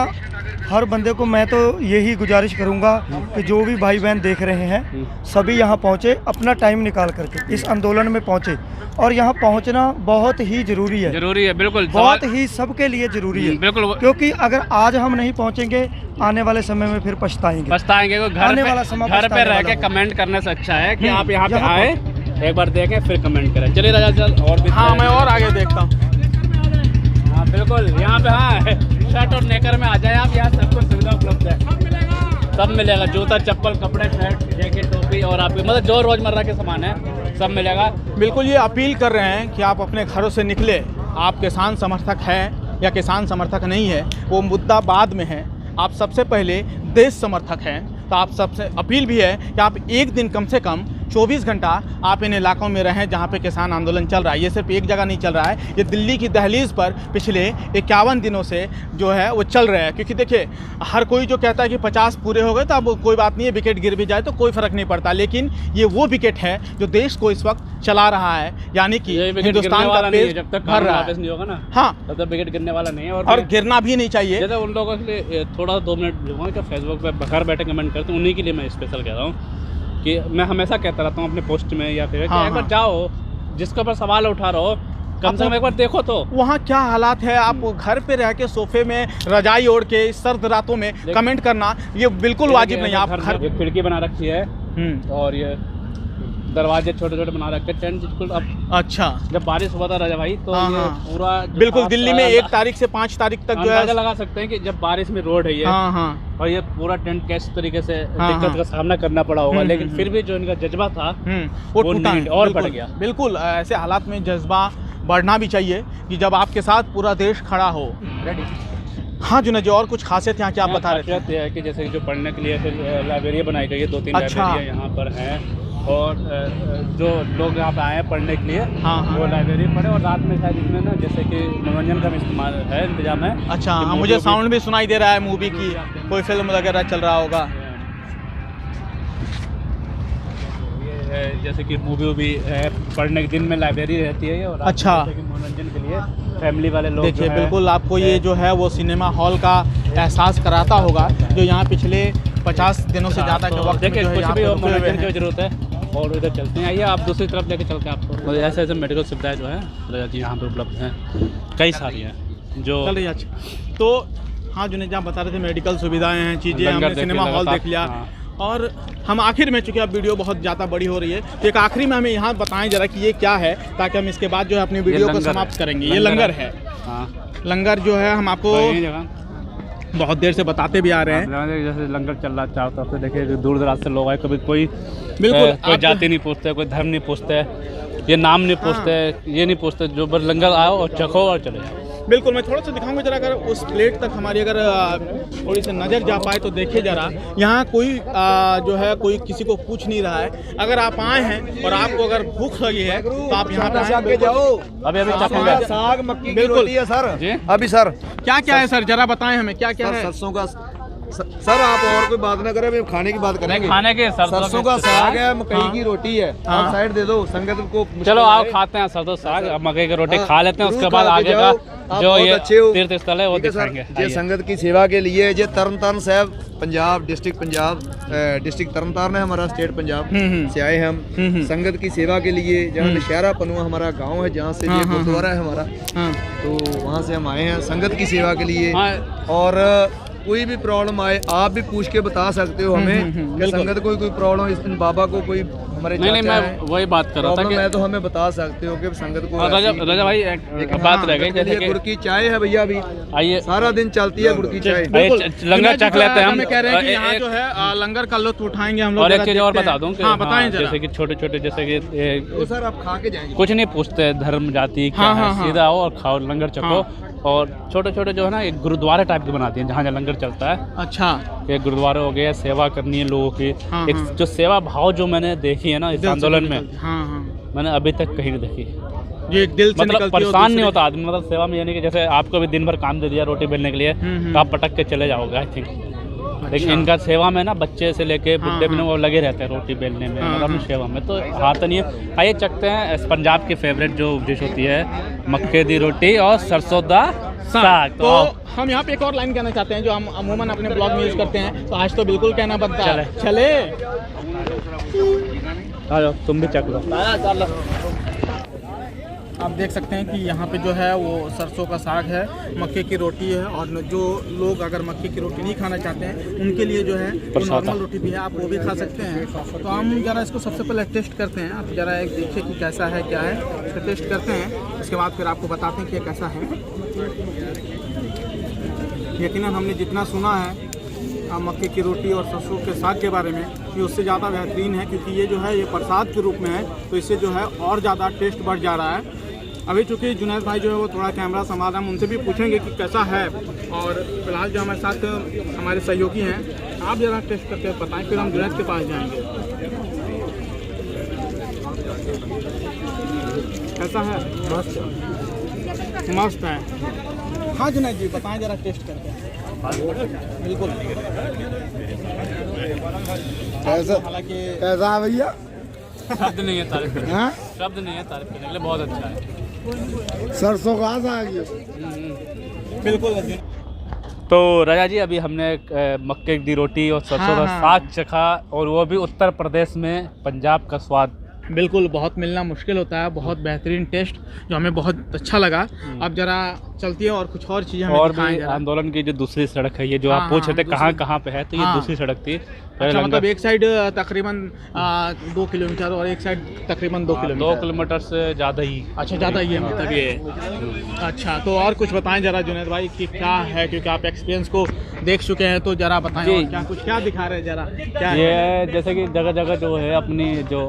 हर बंदे को मैं तो यही गुजारिश करूँगा कि जो भी भाई बहन देख रहे हैं सभी यहाँ पहुँचे, अपना टाइम निकाल करके इस आंदोलन में पहुँचे। और यहाँ पहुँचना बहुत ही ज़रूरी है, जरूरी है, बिल्कुल बहुत ही सबके लिए ज़रूरी है, बिल्कुल। क्योंकि अगर आज हम नहीं पहुँचेंगे आने वाले समय में फिर पछताएंगे। घर पे रह के कमेंट करने से अच्छा है कि आप यहाँ पे आए, एक बार देखें फिर कमेंट करें। चलिए राजा चल और भी। हाँ मैं और आगे देखता हूँ। हाँ बिल्कुल, यहाँ पे हाँ शर्ट और नेकर में आ जाए आप, यहाँ सब कुछ सुविधा उपलब्ध है, सब मिलेगा। जूता चप्पल कपड़े शर्ट जैकेट टोपी और आपके मतलब जो रोजमर्रा के सामान है सब मिलेगा। बिल्कुल, ये अपील कर रहे हैं कि आप अपने घरों से निकले। आप किसान समर्थक हैं या किसान समर्थक नहीं है वो मुद्दा बाद में है, आप सबसे पहले देश समर्थक हैं। तो आप सबसे अपील भी है कि आप एक दिन कम से कम 24 घंटा आप इन इलाकों में रहें जहां पे किसान आंदोलन चल रहा है। ये सिर्फ एक जगह नहीं चल रहा है, ये दिल्ली की दहलीज पर पिछले 51 दिनों से जो है वो चल रहा है। क्योंकि देखिए, हर कोई जो कहता है कि 50 पूरे हो गए तो अब कोई बात नहीं है, विकेट गिर भी जाए तो कोई फ़र्क नहीं पड़ता, लेकिन ये वो विकेट है जो देश को इस वक्त चला रहा है, यानी कि हिंदुस्तान का पेज जब तक भर रहा वापस नहीं होगा ना, हाँ, तब तक विकेट गिरने वाला नहीं है। और गिरना भी नहीं चाहिए। जैसे उन लोगों के लिए थोड़ा 2 मिनट लूँगा कि फेसबुक पे घर बैठे कमेंट करते हैं, उन्हीं के लिए मैं स्पेशल कह रहा हूँ कि मैं हमेशा कहता रहता हूँ अपने पोस्ट में या फिर हाँ, एक बार जाओ, जिसके ऊपर सवाल उठा रहे हो कम से कम एक बार देखो तो वहाँ क्या हालात है। आप घर पे रह के सोफे में रजाई ओढ़ के इस सर्द रातों में कमेंट करना ये बिल्कुल वाजिब नहीं है। आप घर खिड़की बना रखी है और ये दरवाजे छोटे छोटे बना रखे, टेंट बिल्कुल। अब अच्छा, जब बारिश हुआ था राजा भाई तो ये पूरा बिल्कुल दिल्ली में 1 तारीख से 5 तारीख तक जो है लगा सकते हैं कि जब बारिश में रोड है ये, और ये पूरा टेंट कैसे तरीके से दिक्कत का सामना करना पड़ा होगा, लेकिन फिर भी जो इनका जज्बा था वो टूटा और बढ़ गया। बिल्कुल ऐसे हालात में जज्बा बढ़ना भी चाहिए कि जब आपके साथ पूरा देश खड़ा हो। हाँ जुनैद जी, और कुछ खासियत यहाँ की आप बता रहे थे? है कि जैसे जो पढ़ने के लिए फिर लाइब्रेरी बनाई गई है, 2-3 लाइब्रेरियाँ यहाँ पर हैं, और जो लोग यहाँ पे आए हैं पढ़ने के लिए वो लाइब्रेरी पढ़े, और रात में शायद इसमें ना जैसे कि मनोरंजन का भी इस्तेमाल है, इंतजाम है। अच्छा, मुझे साउंड भी सुनाई दे रहा है, मूवी की कोई फिल्म वगैरह चल रहा होगा। जैसे कि मूवी है, पढ़ने के दिन में लाइब्रेरी रहती है, और अच्छा, मनोरंजन के लिए फैमिली वाले लोग देखिए बिल्कुल आपको ये जो है वो सिनेमा हॉल का एहसास कराता होगा जो यहाँ पिछले 50 दिनों से ज़्यादा के वक्त देखिए कुछ भी हो, मनोरंजन की जरूरत है। और इधर चलते हैं, आइए आप दूसरी तरफ लेके चलते हैं आपको। ऐसे ऐसे मेडिकल सुविधाएं जो है यहाँ पे उपलब्ध हैं, कई सारी हैं जो चल रही है। अच्छा, तो हाँ जुनैद जी आप बता रहे थे मेडिकल सुविधाएं हैं, चीज़ें, हमने सिनेमा हॉल देख लिया, और हम आखिर में, चूँकि अब वीडियो बहुत ज़्यादा बड़ी हो रही है, तो एक आखिरी में हमें यहाँ बताएं जरा कि ये क्या है, ताकि हम इसके बाद जो है अपनी वीडियो को समाप्त करेंगे। ये लंगर है, लंगर जो है हम आपको बहुत देर से बताते भी आ रहे हैं। जैसे लंगर चल रहा चारों तरफ से, देखिए दूर दराज से लोग आए, कभी कोई बिल्कुल कोई जाति नहीं पूछते, कोई धर्म नहीं पूछते, ये नाम नहीं पूछते, ये नहीं पूछते, जो बस लंगर आओ और चखो और चले जाओ। बिल्कुल, मैं थोड़ा सा दिखाऊंगा जरा, अगर उस प्लेट तक हमारी अगर थोड़ी सी नज़र जा पाए तो देखिए जरा, यहाँ कोई जो है कोई किसी को पूछ नहीं रहा है। अगर आप आए हैं और आपको अगर भूख लगी है तो आप यहाँ पे आके जाओ। अभी चखेंगे साग मक्की की बिल्कुल रोटी है सर जी। अभी सर क्या क्या है सर, जरा बताएं हमें क्या क्या है। सरसों का सर आप और कोई बात ना करें, अभी खाने की बात करेंगे। खाने के सरसों का साग है, मकई की रोटी है। आप साइड दे दो, संगत को चलो आओ खाते हैं सरसों साग मकई की रोटी खा लेते हैं, उसके बाद आगे का जो ये तीर्थ स्थल है वो दिखाएंगे। ये संगत की सेवा के लिए ये तरनतारन साहब पंजाब डिस्ट्रिक्ट, पंजाब डिस्ट्रिक्ट तरनतारन है हमारा, स्टेट पंजाब से आए हैं हम संगत की सेवा के लिए। जहाँ नशहरा पनुआ हमारा गाँव है, जहाँ से ये गुरुद्वारा है हमारा, तो वहाँ से हम आए हैं संगत की सेवा के लिए। और कोई भी प्रॉब्लम आए आप भी पूछ के बता सकते हो हमें कि संगत कोई प्रॉब्लम, इस दिन बाबा को कोई हमारे नहीं मैं वही बात कर रहा था कि मैं तो हमें बता सकते हो कि संगत को। राजा भाई एक बात रह गई, जैसे कि गुड़ की चाय है भैया, अभी आइए सारा दिन चलती है गुड़ की चाय। लंगर चख लेते हैं हम, कह रहे हैं कि यहाँ जो है लंगर का लुत्फ उठाएंगे हम लोग। और एक चीज और बता दूं कि बताएं जैसे कि छोटे छोटे जैसे कि तो सर आप खा के जाएंगे, कुछ नहीं पूछते धर्म जाति क्या है, सीधा आओ और खाओ लंगर चखो। और छोटे छोटे जो है ना एक गुरुद्वारे टाइप के बनाते हैं जहाँ लंगर चलता है। अच्छा, एक गुरुद्वारे हो गया, सेवा करनी है लोगों की। एक जो सेवा भाव जो मैंने देखी है ना इस आंदोलन में, मैंने अभी तक कहीं नहीं देखी। ये एक दिल से मतलब परेशान नहीं होता आदमी, मतलब सेवा में, यानी कि जैसे आपको भी दिन भर काम दे दिया रोटी बेलने के लिए तो आप पटक के चले जाओगे आई थिंक। लेकिन इनका सेवा में ना बच्चे से लेके बुढ़े में वो लगे रहते हैं रोटी बेलने में, मतलब सेवा में तो हाथ नहीं है। आइए चखते हैं पंजाब की फेवरेट जो डिश होती है मक्के दी रोटी और सरसों दा साग। तो हम यहाँ पे एक और लाइन कहना चाहते हैं जो हम अमूमन अपने ब्लॉग में यूज करते हैं, तो आज तो बिल्कुल कहना बनता है। चले आ जाओ तुम भी चख लो। आप देख सकते हैं कि यहाँ पे जो है वो सरसों का साग है, मक्के की रोटी है, और जो लोग अगर मक्के की रोटी नहीं खाना चाहते हैं उनके लिए जो है वो नॉर्मल रोटी भी है, आप वो भी खा सकते हैं। तो हम जरा इसको सबसे पहले टेस्ट करते हैं, आप जरा एक देखिए कि कैसा है क्या है, इसको टेस्ट करते हैं, उसके बाद फिर आपको बताते हैं कि ये कैसा है। यकीनन हमने जितना सुना है मक्के की रोटी और सरसों के साग के बारे में, ये उससे ज़्यादा बेहतरीन है, क्योंकि ये जो है ये प्रसाद के रूप में है, तो इससे जो है और ज़्यादा टेस्ट बढ़ जा रहा है। अभी चूँकि जुनैद भाई जो है वो थोड़ा कैमरा संभाल रहे हैं, हम उनसे भी पूछेंगे कि कैसा है। और फिलहाल जो हमारे साथ हमारे सहयोगी हैं, आप जरा टेस्ट करके बताएं, फिर हम जुनैद के पास जाएंगे। कैसा है? मस्त है। हाँ जुनैद जी बताएं जरा टेस्ट करके। बिल्कुल हालांकि कैसा है भैया? शब्द नहीं है तारीफ करने, शब्द नहीं है तारीफ करने के लिए, बहुत अच्छा है। सरसों का साग बिल्कुल। तो राजा जी अभी हमने मक्के की रोटी और सरसों का साग चखा, और वो भी उत्तर प्रदेश में, पंजाब का स्वाद बिल्कुल बहुत मिलना मुश्किल होता है, बहुत बेहतरीन टेस्ट जो हमें बहुत अच्छा लगा। अब जरा चलती है और कुछ और चीज़ें हमें दिखाएं जरा। आंदोलन की जो दूसरी सड़क है, ये जो आप पूछ रहे थे कहाँ पे है, तो ये दूसरी सड़क थी। अच्छा, मतलब एक साइड तकरीबन 2 किलोमीटर और एक साइड तकरीबन 2 किलोमीटर। 2 किलोमीटर से ज़्यादा ही। अच्छा ज़्यादा ही है मतलब ये। अच्छा, तो और कुछ बताएं जरा जुनैद भाई कि क्या है, क्योंकि आप एक्सपीरियंस को देख चुके हैं, तो जरा बताएं और क्या दिखा रहे हैं जरा क्या ये है। जैसे कि जगह जगह जो है अपनी जो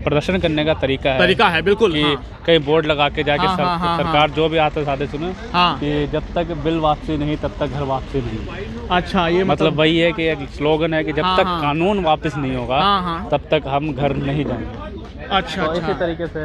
प्रदर्शन करने का तरीका है बिल्कुल कि कहीं बोर्ड लगा के जाके सरकार जो भी आते साधे सुने कि जब तक बिल वापसी नहीं तब तक घर वापसी नहीं। अच्छा, ये मतलब वही है कि एक स्लोगन है कि जब तक कानून वापस नहीं होगा तब तक हम घर नहीं जाएंगे। अच्छा, तो इसी तरीके से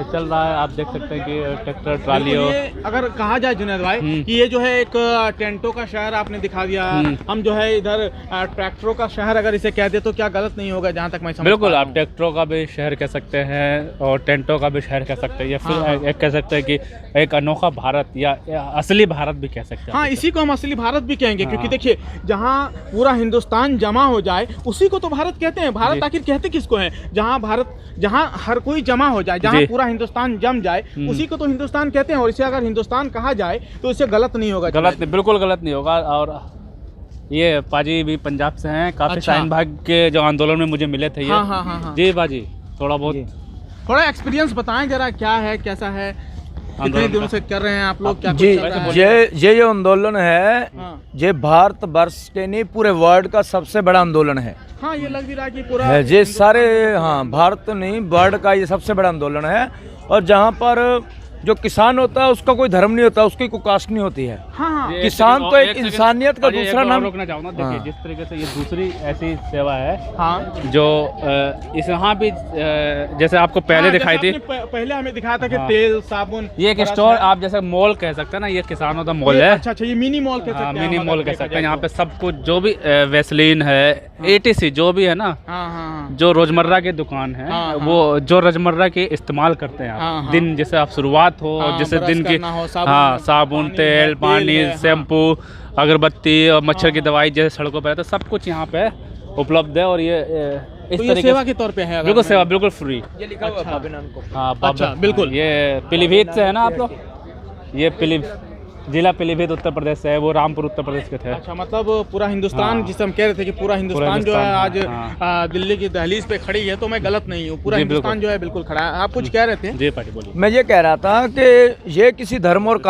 चल रहा है। आप देख सकते हैं कि ट्रैक्टर ट्राली हो। अगर कहा जाए जुनैद भाई कि ये जो है एक टेंटों का शहर आपने दिखा दिया, हम जो है इधर ट्रैक्टरों का शहर अगर इसे कह दे तो क्या गलत नहीं होगा? जहाँ तक मैं समझ बिल्कुल, आप ट्रैक्टरों का भी शहर कह सकते हैं और टेंटों का भी शहर कह सकते हैं, या फिर एक कह सकते हैं कि एक अनोखा भारत या असली भारत भी कह सकते हैं। हाँ, इसी को हम असली भारत भी कहेंगे, क्योंकि देखिए जहाँ पूरा हिंदुस्तान जमा हो जाए उसी को तो भारत कहते हैं। भारत आखिर कहते किसको है? जहाँ हर कोई जमा हो जाए, जहाँ पूरा हिंदुस्तान जम जाए उसी को तो हिंदुस्तान कहते हैं। और इसे अगर हिंदुस्तान कहा जाए तो इसे गलत नहीं होगा। गलत नहीं, बिल्कुल गलत नहीं होगा। और ये पाजी भी पंजाब से हैं, काफी शाहीन बाग के जो आंदोलन में मुझे मिले थे ये। जी पाजी, थोड़ा एक्सपीरियंस बताएं जरा, क्या है कैसा है? कितने दिनों से कर रहे हैं आप लोग, क्या जी? कुछ चल रहा है? ये जो आंदोलन है, हाँ। ये भारत वर्ष के नहीं पूरे वर्ल्ड का सबसे बड़ा आंदोलन है। हाँ, ये लग भी रहा है कि पूरा है ये सारे, हाँ, भारत तो नहीं वर्ल्ड का ये सबसे बड़ा आंदोलन है। और जहाँ पर जो किसान होता है उसका कोई धर्म नहीं होता, उसकी कोई कास्ट नहीं होती है। हाँ, किसान तो एक इंसानियत का दूसरा नाम। रोकना चाहूँगा, देखिए जिस तरीके से ये दूसरी ऐसी सेवा है हाँ, जो इस यहाँ भी जैसे आपको पहले हाँ, दिखाई थी, जैसे आपने पहले हमें दिखाया था कि हाँ। तेल साबुन ये एक स्टोर आप जैसे मॉल कह सकते हैं ना, ये किसानों का मॉल है। अच्छा, ये मिनी मॉल कह सकते हैं, मिनी मॉल कह देखा सकते हैं। जाए यहाँ तो। पे सब कुछ जो भी वैसलीन है, ATC जो भी है ना, हाँ, हाँ, जो रोजमर्रा की दुकान है, हाँ, हाँ। वो जो रोजमर्रा के इस्तेमाल करते हैं आप, हाँ, हाँ। दिन जैसे आप शुरुआत हो, हाँ, जैसे ब्रश दिन की, करना हो, साबुन, हाँ, साबुन, तेल, पानी, है, हाँ। शैम्पू, अगरबत्ती और मच्छर की दवाई जैसे सड़कों पर है, तो सब कुछ यहाँ पे उपलब्ध है। और ये इस तो ये तरीके सेवा से के तौर पे है, अगर बिल्कुल मैं- सेवा, बिल्कुल फ्री। ये लिखा हुआ है बाबेनान को। हाँ, अच्छा, बिल्कुल। ये पीलीभीत से है ना आप लोग? ये जिला पीलीभीत उत्तर प्रदेश से है, वो रामपुर उत्तर प्रदेश के थे। अच्छा, मतलब पूरा हिंदुस्तान, हाँ। जिसे हम कह रहे थे कि पूरा हिंदुस्तान जो है आज हाँ। दिल्ली की दहलीज पे खड़ी है, तो मैं गलत नहीं हूँ, पूरा जी, हिंदुस्तान बिल्कुल। जो है बिल्कुल खड़ा है। आप कुछ कह रहे थे? जी पाटी बोलिए। मैं ये कह रहा था कि ये किसी धर्म और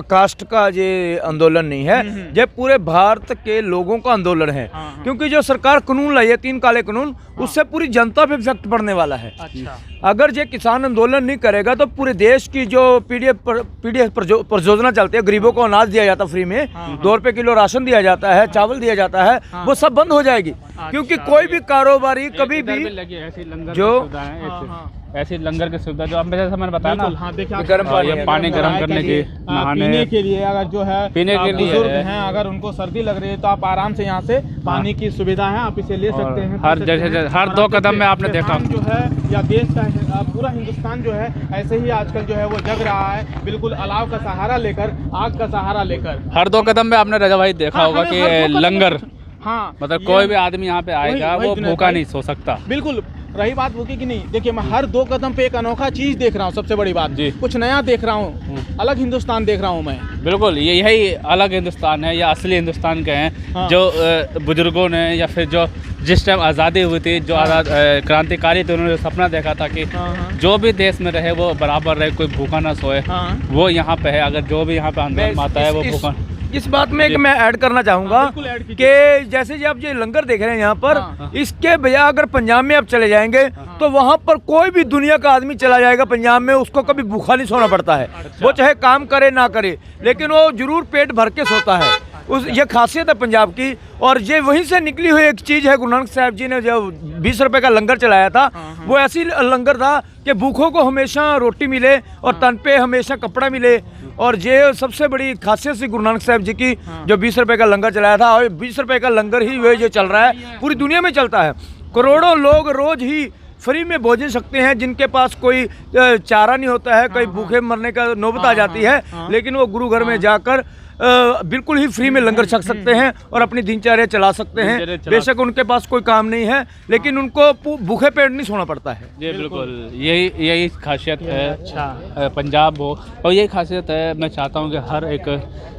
कास्ट का ये आंदोलन नहीं है, ये पूरे भारत के लोगों का आंदोलन है। हाँ, हाँ। क्योंकि जो सरकार कानून लाई है, 3 काले कानून, उससे पूरी जनता पे इफेक्ट पड़ने वाला है। अच्छा, अगर ये किसान आंदोलन नहीं करेगा तो पूरे देश की जो पीडीएफ परियोजना चलती है, गरीबों को अनाज दिया जाता फ्री में, 2 रुपए किलो राशन दिया जाता है, चावल दिया जाता है, वो सब बंद हो जाएगी। क्योंकि कोई भी कारोबारी कभी भी जो ऐसी लंगर की सुविधा जो अब जैसे मैंने बताया ना, बिल्कुल, हाँ, देखिए, गर्म आप- पानी ये पानी गर्म करने की, नहाने पीने के लिए, अगर जो है पीने के लिए बुजुर्ग है। हैं, अगर उनको सर्दी लग रही है तो आप आराम से यहाँ से पानी की सुविधा है, आप इसे ले सकते हैं। हर पी सकते जगह हैं। हर और 2 आप कदम में देखिए, आपने देखा हम जो है या देश का पूरा हिंदुस्तान जो है ऐसे ही आजकल जो है वो जग रहा है, बिल्कुल अलाव का सहारा लेकर, आग का सहारा लेकर। हर 2 कदम में आपने रजा भाई देखा हाँ, होगा हमें कि हर 2 कदम में- लंगर, हाँ, मतलब ये- कोई भी आदमी यहाँ पे आएगा वही वो जुनैद भूखा भाई। नहीं सो सकता। बिल्कुल। रही बात भूखी की नहीं, देखिए मैं हर 2 कदम पे एक अनोखा चीज देख रहा हूँ, सबसे बड़ी बात जी। कुछ नया देख रहा हूँ, अलग हिंदुस्तान देख रहा हूँ मैं। बिल्कुल, ये यही अलग हिंदुस्तान है या असली हिंदुस्तान के हैं। हाँ। जो बुजुर्गों ने या फिर जो जिस टाइम आज़ादी हुई थी, जो आज़ाद क्रांतिकारी थे, उन्होंने सपना देखा था कि हाँ, हाँ। जो भी देश में रहे वो बराबर रहे, कोई भूखा ना सोए। हाँ। वो यहाँ पे है। अगर जो भी यहाँ पे आंदोलन आता है वो भूखा। इस बात में मैं ऐड करना चाहूँगा हाँ, बिल्कुल ऐड कीजिए। कि जैसे जी आप ये लंगर देख रहे हैं यहाँ पर, हाँ। इसके बजाय अगर पंजाब में आप चले जाएंगे तो वहाँ पर कोई भी दुनिया का आदमी चला जाएगा पंजाब में, उसको कभी भूखा नहीं सोना पड़ता है। वो चाहे काम करे ना करे, लेकिन वो जरूर पेट भर के सोता है। ये खासियत है पंजाब की। और ये वहीं से निकली हुई एक चीज़ है। गुरु नानक साहब जी ने जो 20 रुपए का लंगर चलाया था, वो ऐसी लंगर था कि भूखों को हमेशा रोटी मिले और तन पे हमेशा कपड़ा मिले। और ये सबसे बड़ी खासियत थी गुरु नानक साहब जी की, जो 20 रुपए का लंगर चलाया था। और 20 रुपए का लंगर ही ये चल रहा है, पूरी दुनिया में चलता है। करोड़ों लोग रोज ही फ्री में भोजन सकते हैं, जिनके पास कोई चारा नहीं होता है, कहीं भूखे मरने का नौबत आ जाती है, लेकिन वो गुरु घर में जाकर बिल्कुल ही फ्री में लंगर छक सकते हैं और अपनी दिनचर्या चला सकते हैं। बेशक उनके पास कोई काम नहीं है, लेकिन उनको भूखे पेट नहीं सोना पड़ता है। जी बिल्कुल, यही खासियत है। अच्छा, पंजाब हो, और यही खासियत है। मैं चाहता हूँ कि हर एक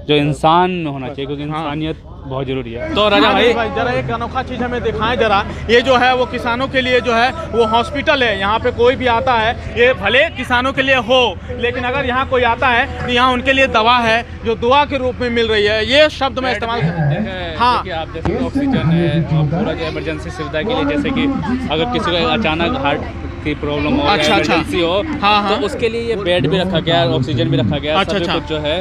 जो इंसान में होना चाहिए, क्योंकि इंसानियत बहुत जरूरी है। तो राजा भाई जरा एक अनोखा चीज़ हमें दिखाएं जरा। ये जो है वो किसानों के लिए जो है वो हॉस्पिटल है। यहाँ पे कोई भी आता है, ये भले किसानों के लिए हो, लेकिन अगर यहाँ कोई आता है तो यहाँ उनके लिए दवा है, जो दुआ के रूप में मिल रही है। ये शब्द मैं इस्तेमाल हाँ, आप जैसे ऑक्सीजन है और पूरा जो इमरजेंसी सुविधा के लिए, जैसे कि अगर किसी को अचानक हार्ट की प्रॉब्लम हो, इमरजेंसी हो, तो उसके लिए ये बेड भी रखा गया है, ऑक्सीजन भी रखा गया है। सभी कुछ जो है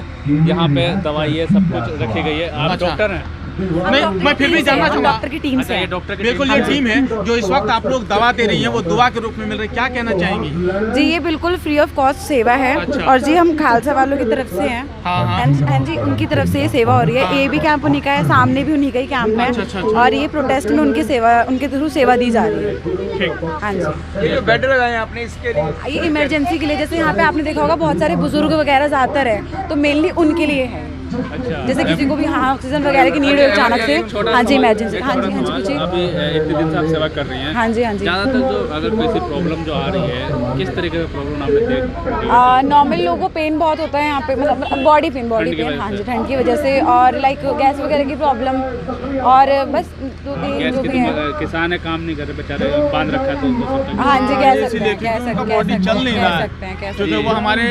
यहाँ पे दवाई है, सब कुछ रखी गई है। आप डॉक्टर हैं? नहीं, मैं फिर भी जानना चाहूँगा। डॉक्टर की टीम से ये डॉक्टर की बिल्कुल, ये टीम है जो इस वक्त आप लोग दवा दे रही है, वो दुआ के रूप में मिल रही है, क्या कहना चाहेंगी? जी, ये बिल्कुल फ्री ऑफ कॉस्ट सेवा है। अच्छा। और जी हम खालसा वालों की तरफ से हैं। हाँ, हाँ। हाँ जी, उनकी तरफ से ये सेवा हो रही है। ये भी कैंप उन्हीं का है, सामने भी उन्हीं का ही कैंप है। अच्छा। और ये प्रोटेस्ट में उनके थ्रू सेवा दी जा रही है। हाँ जी, ये जो बेड लगाए हैं आपने, इसके लिए ये इमरजेंसी के लिए, जैसे यहाँ पे आपने देखा होगा बहुत सारे बुजुर्ग वगैरह ज़्यादातर है, तो मेनली उनके लिए है। अच्छा, जैसे किसी को भी हाँ ऑक्सीजन वगैरह की नीड हो अचानक से। हाँ जी, इमरजेंसी। हाँ जी, हाँ जी, पूछिए। अभी इतने दिन से आप सेवा कर रही हैं। हाँ जी, हाँ जी। ज़्यादातर जो अगर कोई प्रॉब्लम जो आ रही है, किस तरीके का प्रॉब्लम आपने देख? नॉर्मल लोगों को पेन बहुत होता है यहाँ पे, मतलब बॉडी पेन। हाँ जी, ठंड की वजह से, और लाइक गैस वगैरह की प्रॉब्लम, और बस गैस जो की भी है। किसान है, काम नहीं कर रहे बेचारे, बांध रखा है तो उनको सब हाँ जी, कह सकते इसीलिए हैं, कह क्योंकि सकते उनका हैं, बॉडी चल नहीं रहा है, कह क्योंकि सकते वो हमारे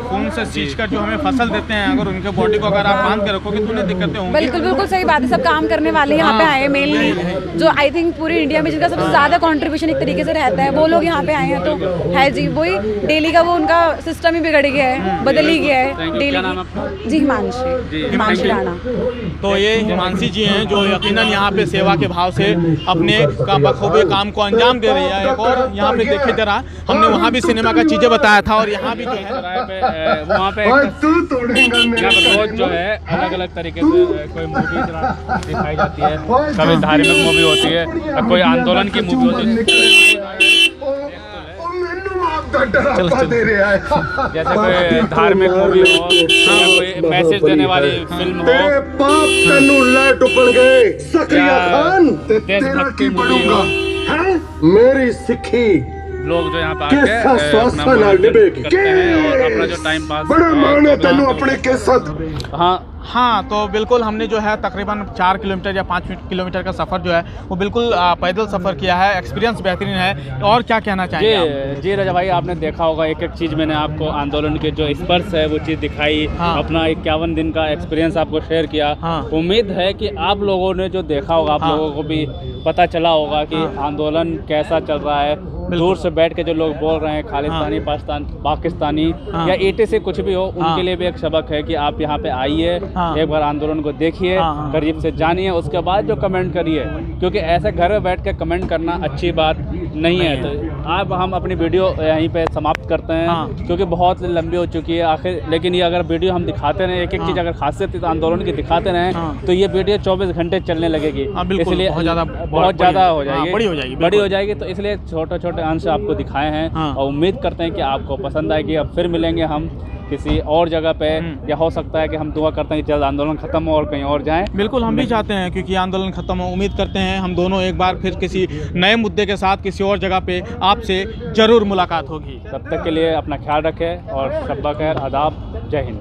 खून से सींच कर जो हमें फसल देते हैं, अगर उनके बॉडी को अगर आप बांध के रखोगे तो उन्हें दिक्कतें होंगी। बिल्कुल बिल्कुल सही बात है। सब काम करने वाले यहाँ पे आए हैं मेनली, जो आई थिंक पूरी इंडिया में जिनका सबसे ज़्यादा कंट्रीब्यूशन एक तरीके से रहता है, वो लोग यहाँ पे आए हैं। तो है जी, वही डेली का वो उनका सिस्टम ही बिगड़ गया है, बदल ही गया है डेली। जी, हिमांशी राणा। तो ये हिमांशी जी हैं जो यकीनन यहाँ पे सेवा के भाव से अपने बखूबी काम को अंजाम दे रही है। एक और यहाँ पे देखिए जरा, हमने वहाँ भी सिनेमा का चीज़ें बताया था, और यहाँ भी जो है वहाँ पे रोज जो है अलग अलग तरीके से कोई मूवी दिखाई जाती है, कभी धार्मिक मूवी होती है, कोई आंदोलन की मूवी होती है। जैसे कोई धार्मिक मूवी हो या कोई मैसेज देने वाली फिल्म हो, देशभक्ति मूवी हो, मेरी सिक्खी लोग जो यहाँ पे आके अपना मनोरंजन करते हैं और अपना जो टाइम पास। बड़े माने तेनू अपने के साथ। हाँ, तो बिल्कुल हमने जो है तकरीबन 4 किलोमीटर या 5 किलोमीटर का सफ़र जो है वो बिल्कुल पैदल सफ़र किया है। एक्सपीरियंस बेहतरीन है। और क्या कहना चाहेंगे? जी रजा भाई, आपने देखा होगा एक एक चीज़ मैंने आपको आंदोलन के जो स्पर्श है वो चीज़ दिखाई। हाँ। अपना 51 दिन का एक्सपीरियंस आपको शेयर किया। हाँ। उम्मीद है कि आप लोगों ने जो देखा होगा, आप लोगों को भी पता चला होगा कि आंदोलन कैसा चल रहा है। दूर से बैठ के जो लोग बोल रहे हैं खालिस्तानी, पाकिस्तानी या ईटे से कुछ भी हो, उनके लिए भी एक सबक है कि आप यहाँ पे आइए, एक बार आंदोलन को देखिए, करीब से जानिए, उसके बाद जो कमेंट करिए, क्योंकि ऐसे घर में बैठ के कमेंट करना अच्छी बात नहीं है। तो अब हम अपनी वीडियो यहीं पे समाप्त करते हैं, क्योंकि बहुत लंबी हो चुकी है आखिर। लेकिन ये अगर वीडियो हम दिखाते रहे, एक एक चीज़ अगर खासियत इस आंदोलन की दिखाते रहें, तो ये वीडियो 24 घंटे चलने लगेगी। इसलिए बहुत ज़्यादा हो जाएगी, बड़ी हो जाएगी। तो इसलिए छोटे छोटे अंश आपको दिखाए हैं, और उम्मीद करते हैं कि आपको पसंद आएगी। अब फिर मिलेंगे हम किसी और जगह पे, या हो सकता है कि हम दुआ करते हैं कि जल्द आंदोलन खत्म हो और कहीं और जाएं। बिल्कुल, हम भी चाहते हैं क्योंकि आंदोलन खत्म हो। उम्मीद करते हैं हम दोनों एक बार फिर किसी नए मुद्दे के साथ किसी और जगह पे आपसे ज़रूर मुलाकात होगी। तब तक के लिए अपना ख्याल रखें और शब्बा खैर, आदाब, जय हिंद।